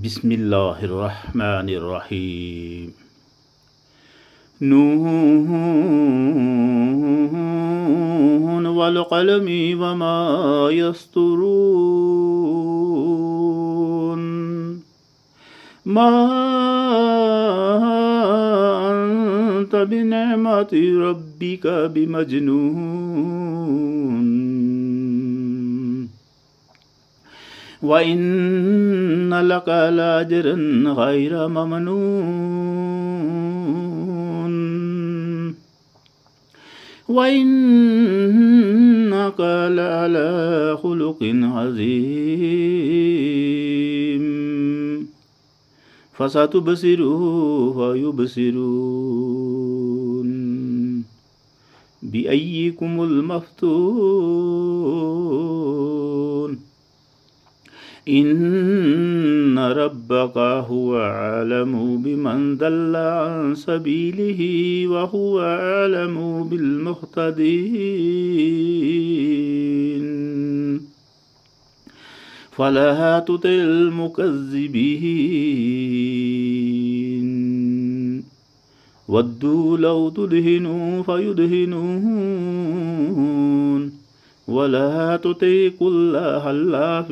بسم الله الرحمن الرحيم. نون والقلم وما يسطرون. ما أنت بنعمة ربك بمجنون. وإن لك لأجرا غير ممنون. وإنك لعلى خلق عظيم. فستبصر ويبصرون بأيكم المفتون. إن ربك هو أعلم بمن ضل عن سبيله وهو أعلم بالمهتدين. فلا تطع المكذبين. ودوا لو تدهنوا فيدهنون. ولا تطع كل حلاف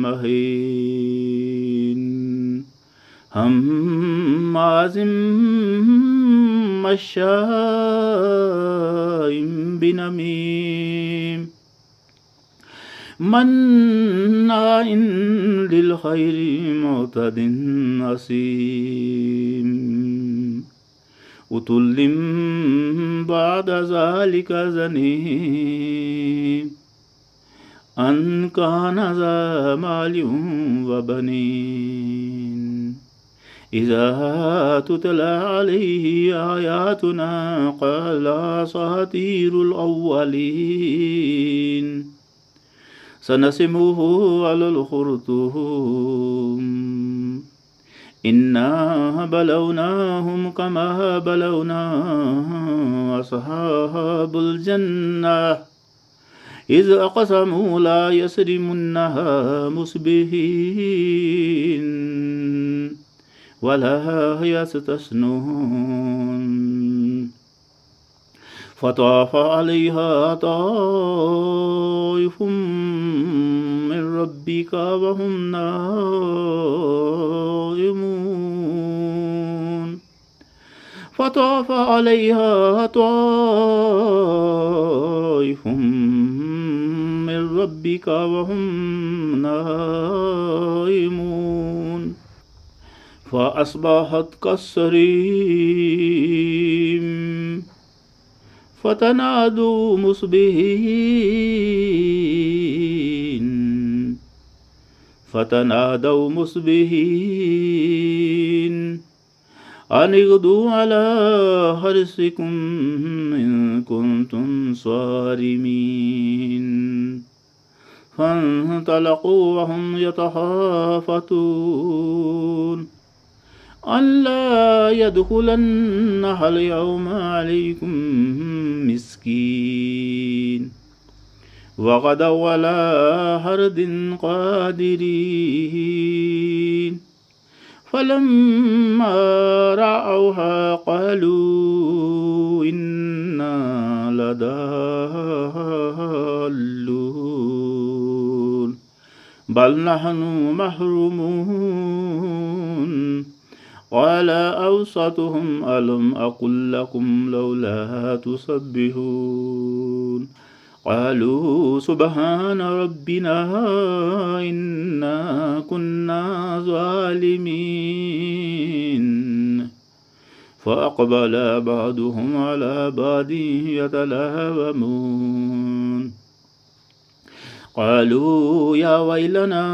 مهين. هماز مشاء بنميم. مناع للخير معتد أثيم. عتل بعد ذلك زنيم. أن كان ذا مال وبنين. إذا تتلى عليه آياتنا قال أساطير الأولين. سنسمه على الخرطوم. إنا بلوناهم كما بلونا أصحاب الجنة إذ أقسموا لا يصرمنها مصبحين ولا يستثنون. فطاف عليها طائف من ربك وهم نائمون. فطاف عليها طائف من ربك وهم نائمون. فأصبحت كالصريم. فتنادوا مصبحين أن اغدوا على حرثكم إن كنتم صارمين. فانطلقوا وهم يتخافتون ألا يدخلنها اليوم عليكم مسكين. وغدوا على حرد قادرين. فلما رأوها قالوا إنا لضالون بل نحن محرومون. قال أوسطهم ألم أقل لكم لولا تسبحون. قالوا سبحان ربنا إنا كنا ظالمين. فأقبل بعضهم على بعض يتلاومون. قالوا يا ويلنا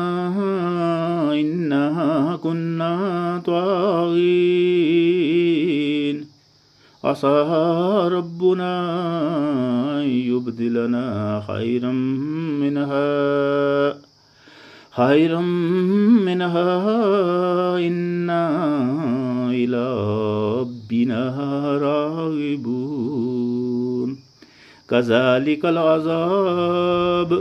إنا كنا طاغين. عسى ربنا أن يبدلنا خيرا منها إنا إلى ربنا راغبون. كذلك العذاب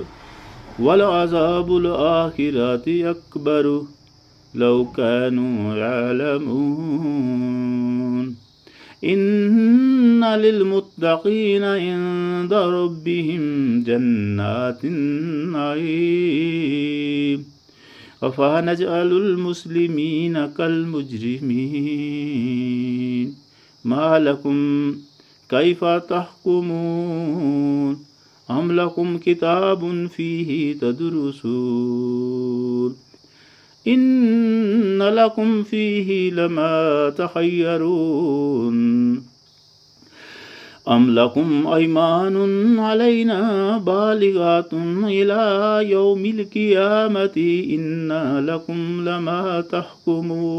ولعذاب الآخرة أكبر لو كانوا يعلمون إن للمتقين عند ربهم جنات النعيم أفنجعل المسلمين كالمجرمين ما لكم كيف تحكمون أم لكم كتاب فيه تدرسون إن لكم فيه لما تخيرون أم لكم أيمان علينا بالغات إلى يوم القيامة إن لكم لما تحكمون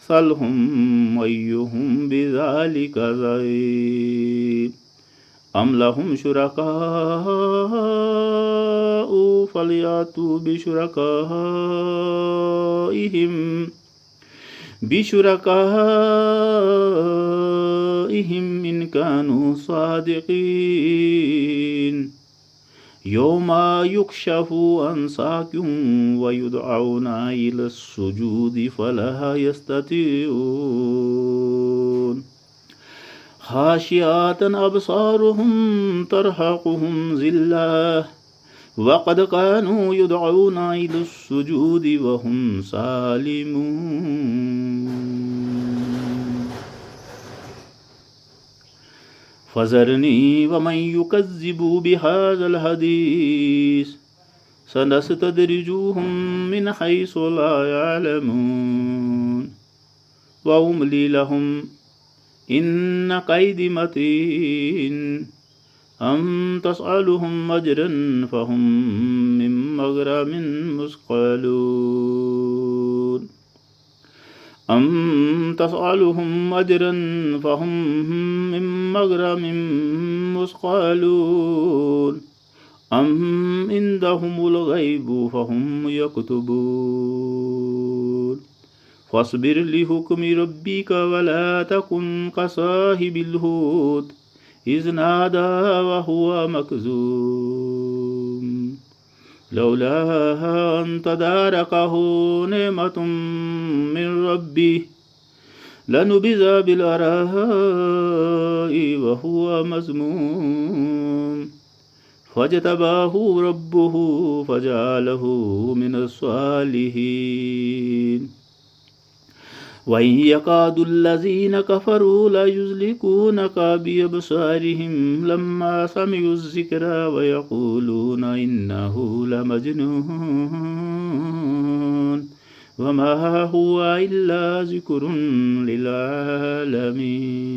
سلهم أيهم بذلك زعيم أم لهم شركاء فليأتوا بشركائهم إن كانوا صادقين يوم يكشف عن ساق ويدعون إلى السجود فلا يستطيعون خاشعة أبصارهم ترهقهم ذلة وقد كانوا يدعون إلى السجود وهم سالمون فذرني ومن يكذب بهذا الحديث سنستدرجهم من حيث لا يعلمون وأملي لهم إن كيدي متين أم تسألهم أجرا فهم من مغرم مثقلون أم تسألهم أجرا فهم من مغرم مثقلون أم عندهم الغيب فهم يكتبون فاصبر لحكم ربك ولا تكن كصاحب الحوت إذ نادى وهو مكظوم لولا أن تداركه نعمة من ربه لنبذ بالعراء وهو مذموم فاجتباه ربه فجعله من الصالحين وإن يكاد الذين كفروا ليزلقونك بأبصارهم لما سمعوا الذكر ويقولون إنه لمجنون وما هو إلا ذكر للعالمين